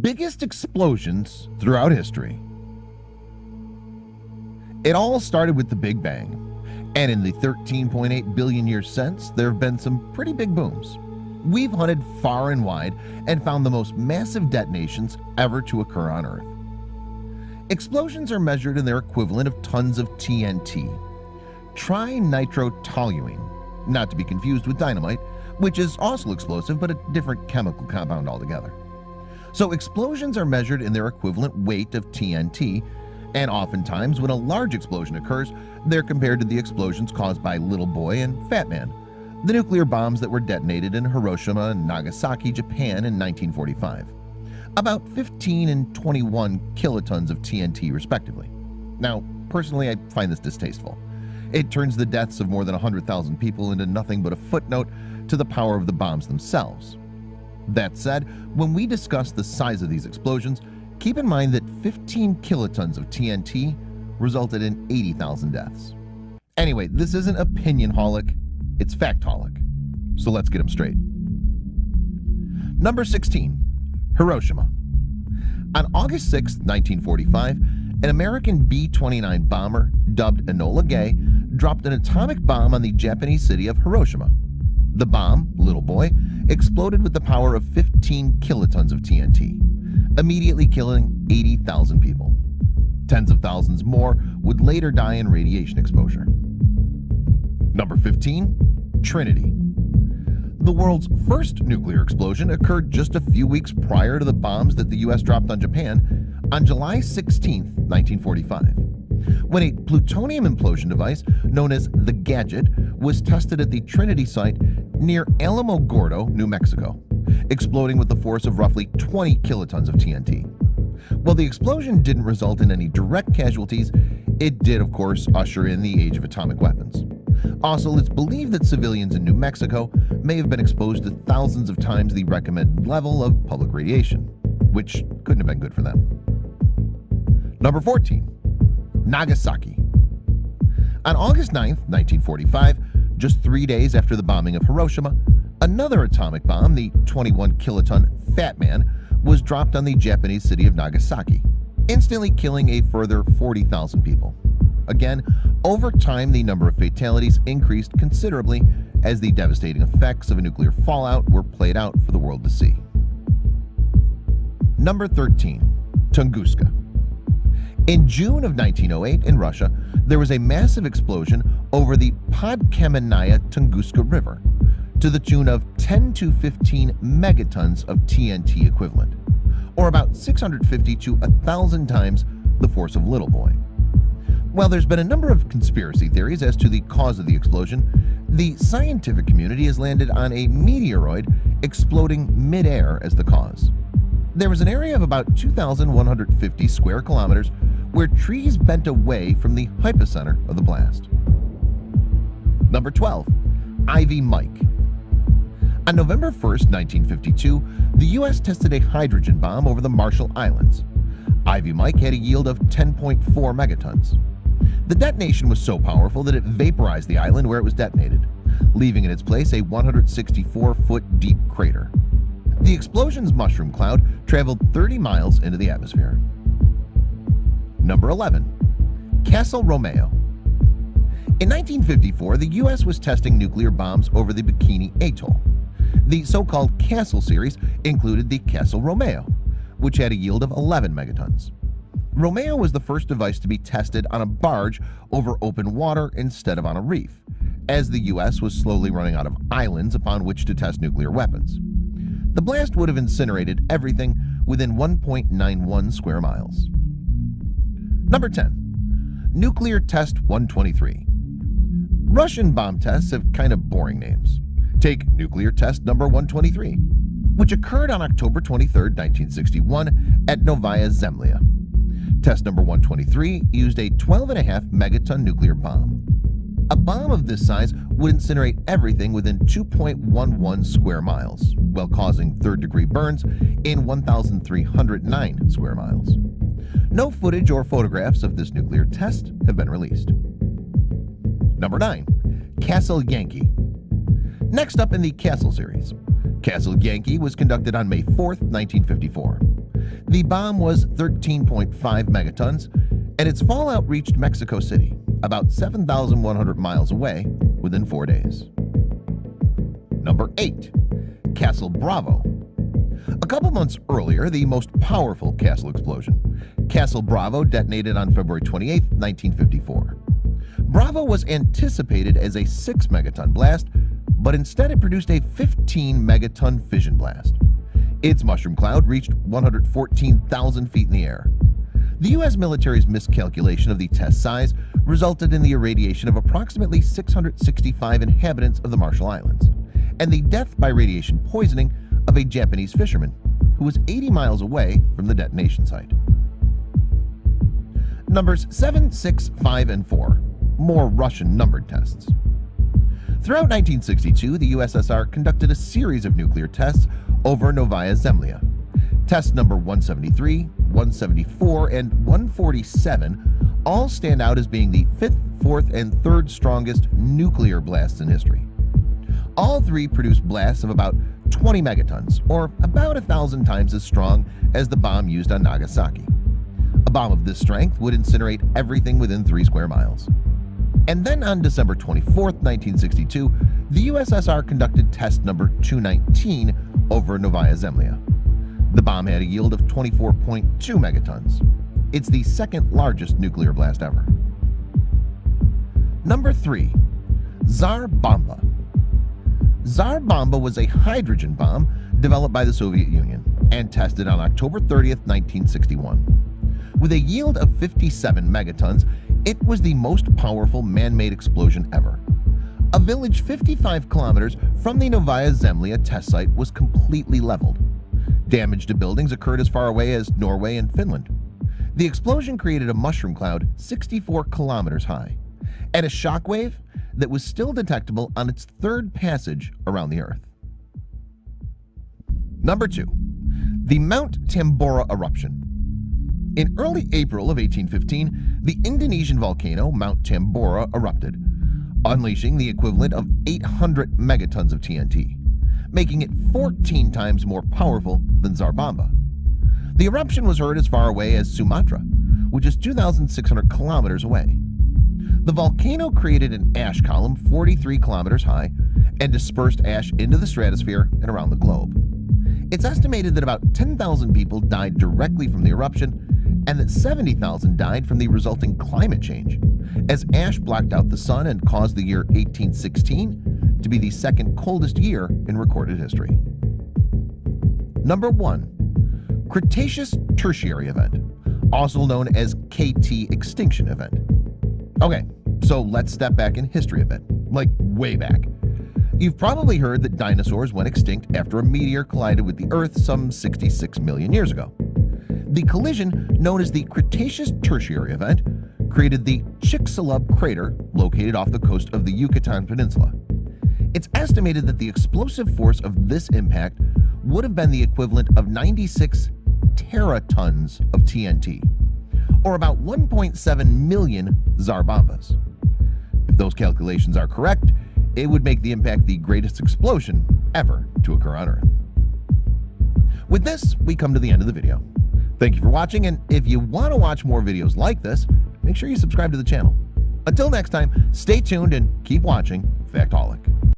Biggest explosions throughout history. It all started with the Big Bang, and in the 13.8 billion years since, there have been some pretty big booms. We've hunted far and wide and found the most massive detonations ever to occur on Earth. Explosions are measured in their equivalent of tons of TNT, trinitrotoluene, not to be confused with dynamite, which is also explosive but a different chemical compound altogether. So explosions are measured in their equivalent weight of TNT, and oftentimes when a large explosion occurs, they're compared to the explosions caused by Little Boy and Fat Man, the nuclear bombs that were detonated in Hiroshima and Nagasaki, Japan in 1945. About 15 and 21 kilotons of TNT respectively. Now, personally, I find this distasteful. It turns the deaths of more than 100,000 people into nothing but a footnote to the power of the bombs themselves. That said, when we discuss the size of these explosions, keep in mind that 15 kilotons of TNT resulted in 80,000 deaths. Anyway, this isn't opinion-holic, it's fact-holic. So let's get them straight. Number 16. Hiroshima. On August 6, 1945, an American B-29 bomber dubbed Enola Gay dropped an atomic bomb on the Japanese city of Hiroshima. The bomb, Little Boy, exploded with the power of 15 kilotons of TNT, immediately killing 80,000 people. Tens of thousands more would later die in radiation exposure. Number 15. Trinity. The world's first nuclear explosion occurred just a few weeks prior to the bombs that the US dropped on Japan on July 16, 1945, when a plutonium implosion device known as the Gadget was tested at the Trinity site near Alamogordo, New Mexico, exploding with the force of roughly 20 kilotons of TNT. While the explosion didn't result in any direct casualties, it did, of course, usher in the age of atomic weapons. Also, it's believed that civilians in New Mexico may have been exposed to thousands of times the recommended level of public radiation, which couldn't have been good for them. Number 14. Nagasaki. On August 9, 1945, just 3 days after the bombing of Hiroshima, another atomic bomb, the 21 kiloton Fat Man, was dropped on the Japanese city of Nagasaki, instantly killing a further 40,000 people. Again, over time, the number of fatalities increased considerably as the devastating effects of a nuclear fallout were played out for the world to see. Number 13. Tunguska. In June of 1908 in Russia, there was a massive explosion over the Podkamennaya Tunguska River to the tune of 10 to 15 megatons of TNT equivalent, or about 650 to 1,000 times the force of Little Boy. While there's been a number of conspiracy theories as to the cause of the explosion, the scientific community has landed on a meteoroid exploding mid-air as the cause. There was an area of about 2,150 square kilometers where trees bent away from the hypocenter of the blast. Number 12. Ivy Mike. On November 1, 1952, the US tested a hydrogen bomb over the Marshall Islands. Ivy Mike had a yield of 10.4 megatons. The detonation was so powerful that it vaporized the island where it was detonated, leaving in its place a 164-foot deep crater. The explosion's mushroom cloud traveled 30 miles into the atmosphere. Number 11. Castle Romeo. In 1954, the US was testing nuclear bombs over the Bikini Atoll. The so-called Castle series included the Castle Romeo, which had a yield of 11 megatons. Romeo was the first device to be tested on a barge over open water instead of on a reef, as the US was slowly running out of islands upon which to test nuclear weapons. The blast would have incinerated everything within 1.91 square miles. Number 10. Nuclear Test 123. Russian bomb tests have kind of boring names. Take Nuclear Test number 123, which occurred on October 23, 1961 at Novaya Zemlya. Test number 123 used a 12.5 megaton nuclear bomb. A bomb of this size would incinerate everything within 2.11 square miles, while causing third-degree burns in 1,309 square miles. No footage or photographs of this nuclear test have been released. Number 9. Castle Yankee. Next up in the Castle series. Castle Yankee was conducted on May 4, 1954. The bomb was 13.5 megatons, and its fallout reached Mexico City, about 7,100 miles away, within 4 days. Number 8. Castle Bravo. A couple months earlier, the most powerful castle explosion. Castle Bravo detonated on February 28, 1954. Bravo was anticipated as a 6 megaton blast, but instead it produced a 15 megaton fission blast. Its mushroom cloud reached 114,000 feet in the air. The U.S. military's miscalculation of the test size resulted in the irradiation of approximately 665 inhabitants of the Marshall Islands, and the death by radiation poisoning of a Japanese fisherman who was 80 miles away from the detonation site. Numbers 7, 6, 5, and 4. More Russian numbered tests. Throughout 1962, the USSR conducted a series of nuclear tests over Novaya Zemlya. Test number 173, 174, and 147 all stand out as being the 5th, 4th, and 3rd strongest nuclear blasts in history. All three produced blasts of about 20 megatons, or about 1,000 times as strong as the bomb used on Nagasaki. A bomb of this strength would incinerate everything within 3 square miles. And then on December 24, 1962, the USSR conducted test number 219 over Novaya Zemlya. The bomb had a yield of 24.2 megatons. It's the 2nd largest nuclear blast ever. Number 3. Tsar Bomba. Tsar Bomba was a hydrogen bomb developed by the Soviet Union and tested on October 30, 1961. With a yield of 57 megatons, it was the most powerful man-made explosion ever. A village 55 kilometers from the Novaya Zemlya test site was completely leveled. Damage to buildings occurred as far away as Norway and Finland. The explosion created a mushroom cloud 64 kilometers high, and a shockwave that was still detectable on its 3rd passage around the Earth. Number 2. The Mount Tambora eruption. In early April of 1815, the Indonesian volcano Mount Tambora erupted, unleashing the equivalent of 800 megatons of TNT, making it 14 times more powerful than Tsar Bomba. The eruption was heard as far away as Sumatra, which is 2,600 kilometers away. The volcano created an ash column 43 kilometers high and dispersed ash into the stratosphere and around the globe. It's estimated that about 10,000 people died directly from the eruption, and that 70,000 died from the resulting climate change, as ash blocked out the sun and caused the year 1816 to be the 2nd coldest year in recorded history. Number 1. Cretaceous Tertiary Event, also known as KT Extinction Event. Okay, so let's step back in history a bit, like way back. You've probably heard that dinosaurs went extinct after a meteor collided with the Earth some 66 million years ago. The collision, known as the Cretaceous Tertiary Event, created the Chicxulub crater located off the coast of the Yucatan Peninsula. It's estimated that the explosive force of this impact would have been the equivalent of 96 teratons of TNT, or about 1.7 million Tsar Bombas. If those calculations are correct, it would make the impact the greatest explosion ever to occur on Earth. With this, we come to the end of the video. Thank you for watching, and if you want to watch more videos like this, make sure you subscribe to the channel. Until next time, stay tuned and keep watching Factaholic.